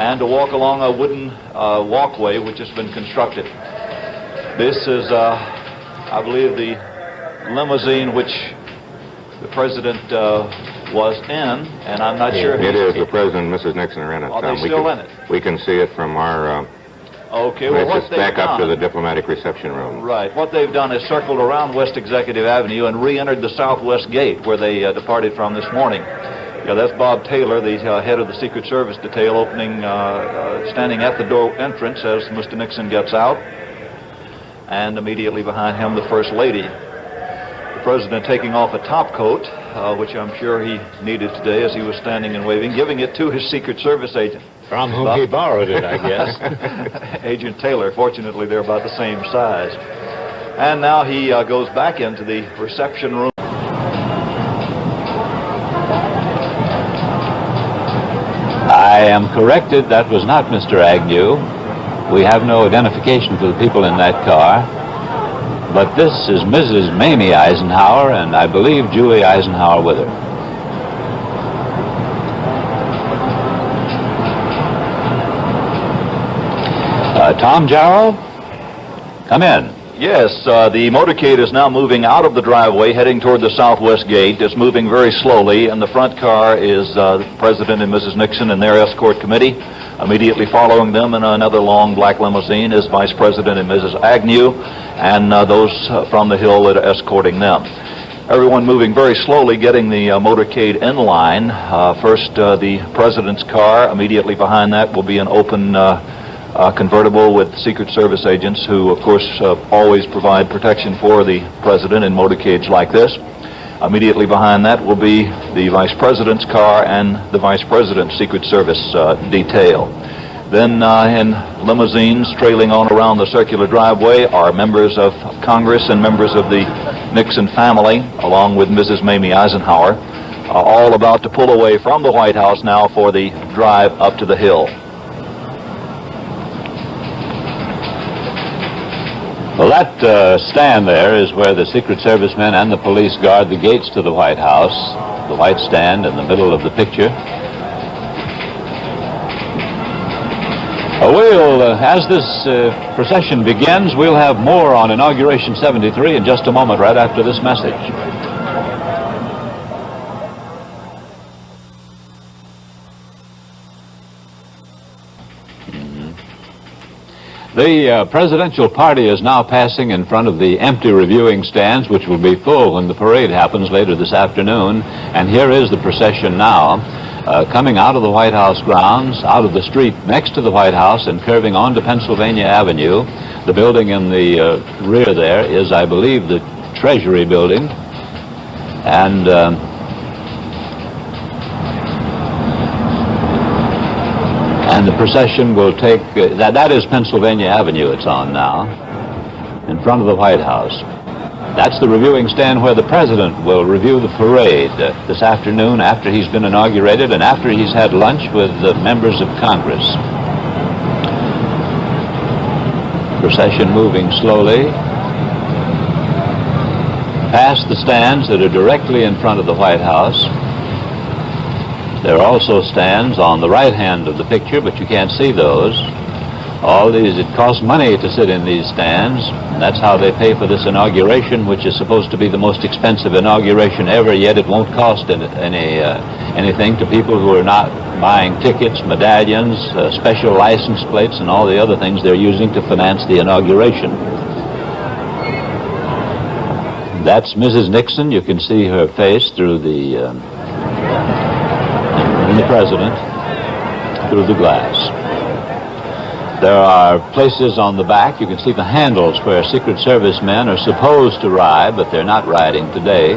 and to walk along a wooden walkway which has been constructed. This is, I believe, the limousine which the President was in, and I'm not sure. It is. The President and Mrs. Nixon are in it. Are they still in it? We can see it from our... Okay, well, what they've back up done, to the diplomatic reception room. Right. What they've done is circled around West Executive Avenue and re-entered the southwest gate where they departed from this morning. Yeah, that's Bob Taylor, the head of the Secret Service detail, opening, standing at the door entrance as Mr. Nixon gets out, and immediately behind him, the First Lady. The President taking off a top coat, which I'm sure he needed today as he was standing and waving, giving it to his Secret Service agent. From whom he borrowed it, I guess. Agent Taylor. Fortunately, they're about the same size. And now he goes back into the reception room. I am corrected. That was not Mr. Agnew. We have no identification for the people in that car. But this is Mrs. Mamie Eisenhower, and I believe Julie Eisenhower with her. Tom Jarrell, come in. Yes, the motorcade is now moving out of the driveway, heading toward the southwest gate. It's moving very slowly, and the front car is the President and Mrs. Nixon and their escort committee. Immediately following them in another long black limousine is Vice President and Mrs. Agnew, and those from the Hill that are escorting them. Everyone moving very slowly, getting the motorcade in line. First, the President's car. Immediately behind that will be an open convertible with Secret Service agents who, of course, always provide protection for the President in motorcades like this. Immediately behind that will be the Vice President's car and the Vice President's Secret Service detail. Then in limousines trailing on around the circular driveway are members of Congress and members of the Nixon family, along with Mrs. Mamie Eisenhower, all about to pull away from the White House now for the drive up to the Hill. Well, that stand there is where the Secret Service men and the police guard the gates to the White House, the white stand in the middle of the picture. As this procession begins, we'll have more on Inauguration 73 in just a moment, right after this message. The presidential party is now passing in front of the empty reviewing stands, which will be full when the parade happens later this afternoon. And here is the procession now, coming out of the White House grounds, out of the street next to the White House and curving onto Pennsylvania Avenue. The building in the rear there is, I believe, the Treasury building. And the procession will take, that is Pennsylvania Avenue it's on now, in front of the White House. That's the reviewing stand where the President will review the parade this afternoon after he's been inaugurated and after he's had lunch with the members of Congress. Procession moving slowly past the stands that are directly in front of the White House. There are also stands on the right hand of the picture, but you can't see those. All these, it costs money to sit in these stands, and that's how they pay for this inauguration, which is supposed to be the most expensive inauguration ever, yet it won't cost anything to people who are not buying tickets, medallions, special license plates, and all the other things they're using to finance the inauguration. That's Mrs. Nixon. You can see her face through the President through the glass. There are places on the back. You can see the handles where Secret Service men are supposed to ride, but they're not riding today.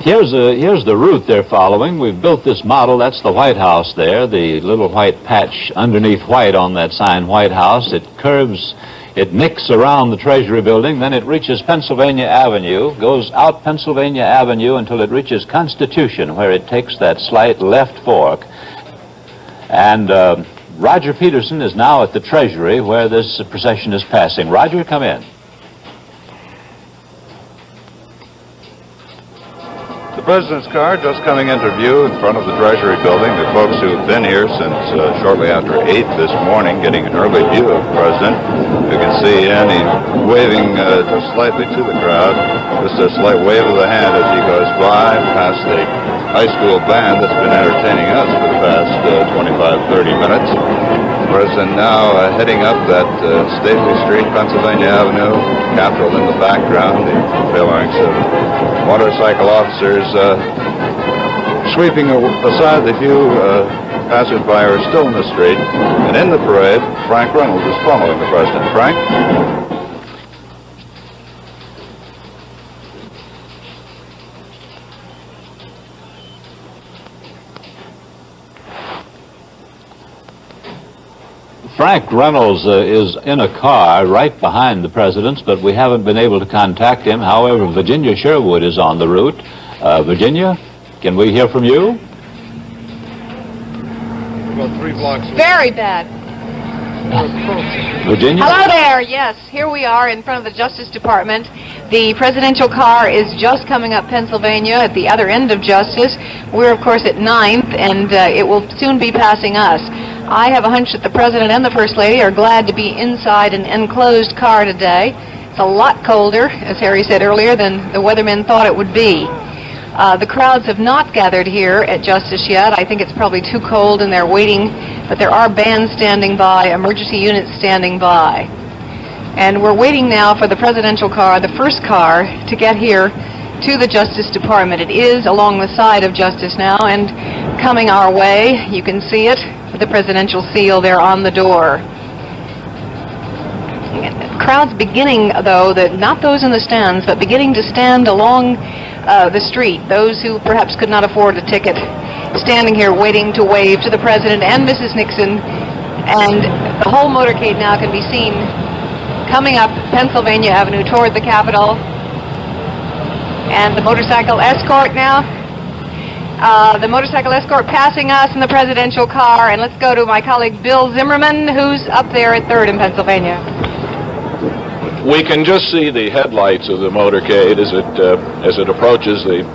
Here's the route they're following. We've built this model. That's the White House there, the little white patch underneath white on that sign, White House. It curves. It nicks around the Treasury building, then it reaches Pennsylvania Avenue, goes out Pennsylvania Avenue until it reaches Constitution, where it takes that slight left fork. And Roger Peterson is now at the Treasury, where this procession is passing. Roger, come in. The President's car just coming into view in front of the Treasury building. The folks who've been here since shortly after 8 this morning getting an early view of the President. You can see he's waving just slightly to the crowd, just a slight wave of the hand as he goes by past the high school band that's been entertaining us for the past 25-30 minutes. The President now heading up that stately street, Pennsylvania Avenue, Capitol in the background, the phalanx of motorcycle officers sweeping aside the few passers-by who are still in the street. And in the parade, Frank Reynolds is following the President. Frank? Frank Reynolds is in a car right behind the President's, but we haven't been able to contact him. However, Virginia Sherwood is on the route. Virginia, can we hear from you? About 3 blocks away. Very bad. Virginia? Hello there. Yes, here we are in front of the Justice Department. The presidential car is just coming up Pennsylvania at the other end of Justice. We're, of course, at 9th, and it will soon be passing us. I have a hunch that the President and the First Lady are glad to be inside an enclosed car today. It's a lot colder, as Harry said earlier, than the weathermen thought it would be. The crowds have not gathered here at Justice yet. I think it's probably too cold and they're waiting, but there are bands standing by, emergency units standing by. And we're waiting now for the presidential car, the first car, to get here to the Justice Department. It is along the side of Justice now and coming our way. You can see it with the presidential seal there on the door. Crowds beginning, though, not those in the stands, but beginning to stand along the street, those who perhaps could not afford a ticket, standing here waiting to wave to the President and Mrs. Nixon, and the whole motorcade now can be seen coming up Pennsylvania Avenue toward the Capitol, and the motorcycle escort now, the motorcycle escort passing us in the presidential car. And let's go to my colleague Bill Zimmerman, who's up there at 3rd in Pennsylvania. We can just see the headlights of the motorcade as it approaches the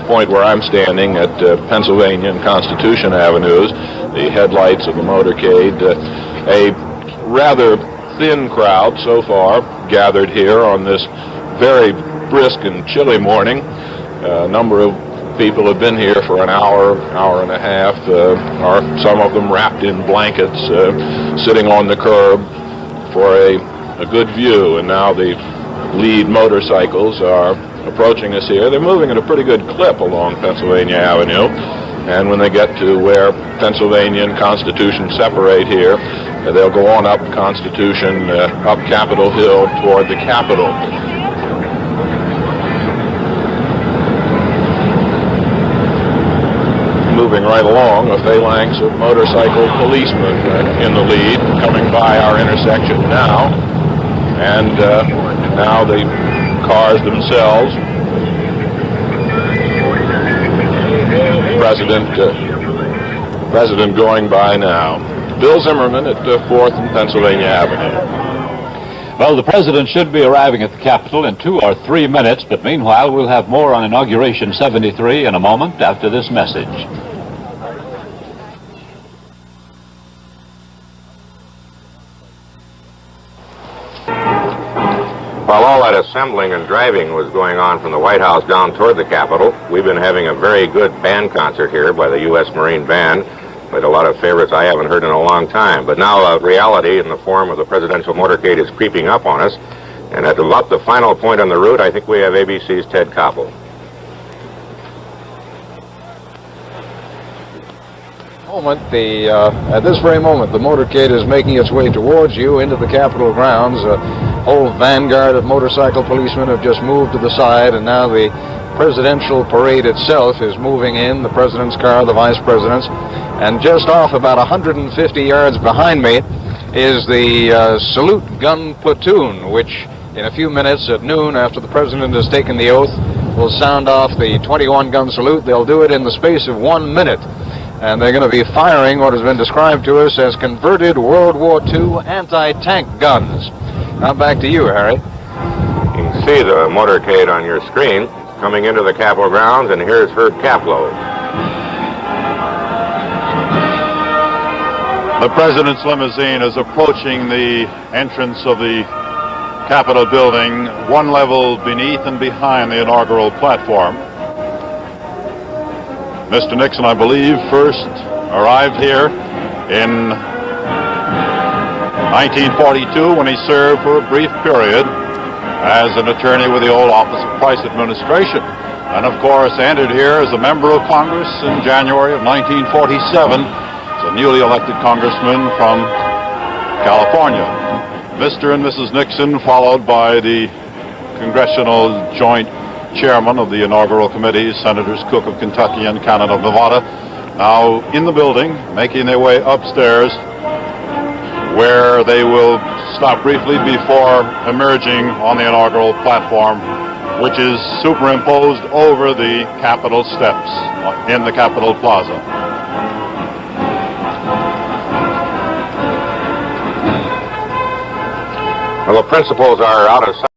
point where I'm standing at Pennsylvania and Constitution Avenues. The headlights of the motorcade. A rather thin crowd so far gathered here on this very brisk and chilly morning. A number of people have been here for an hour, hour and a half, some of them wrapped in blankets, sitting on the curb for a good view. And now the lead motorcycles are approaching us here. They're moving at a pretty good clip along Pennsylvania Avenue. And when they get to where Pennsylvania and Constitution separate here, they'll go on up Constitution, up Capitol Hill toward the Capitol. Moving right along, a phalanx of motorcycle policemen in the lead, coming by our intersection now. And now the cars themselves. President going by now. Bill Zimmerman at 4th and Pennsylvania Avenue. Well, the President should be arriving at the Capitol in 2 or 3 minutes, but meanwhile we'll have more on Inauguration 73 in a moment after this message. While all that assembling and driving was going on from the White House down toward the Capitol, we've been having a very good band concert here by the U.S. Marine Band. Played a lot of favorites I haven't heard in a long time. But now reality in the form of the presidential motorcade is creeping up on us. And at about the final point on the route, I think we have ABC's Ted Koppel. At this very moment, the motorcade is making its way towards you into the Capitol grounds. A whole vanguard of motorcycle policemen have just moved to the side, and now the presidential parade itself is moving in, the president's car, the vice president's, and just off about 150 yards behind me is the salute gun platoon, which in a few minutes at noon, after the president has taken the oath, will sound off the 21-gun salute. They'll do it in the space of 1 minute. And they're going to be firing what has been described to us as converted World War II anti-tank guns. Now back to you, Harry. You can see the motorcade on your screen. coming into the Capitol grounds, and here's Herb Kaplow. The President's limousine is approaching the entrance of the Capitol building, one level beneath and behind the inaugural platform. Mr. Nixon, I believe, first arrived here in 1942 when he served for a brief period as an attorney with the old Office of Price Administration, and of course entered here as a member of Congress in January of 1947 as a newly elected congressman from California. Mr. and Mrs. Nixon, followed by the Congressional Joint Chairman of the inaugural committee, Senators Cook of Kentucky and Cannon of Nevada, now in the building, making their way upstairs, where they will stop briefly before emerging on the inaugural platform, which is superimposed over the Capitol steps in the Capitol Plaza. Well, the principals are out of sight.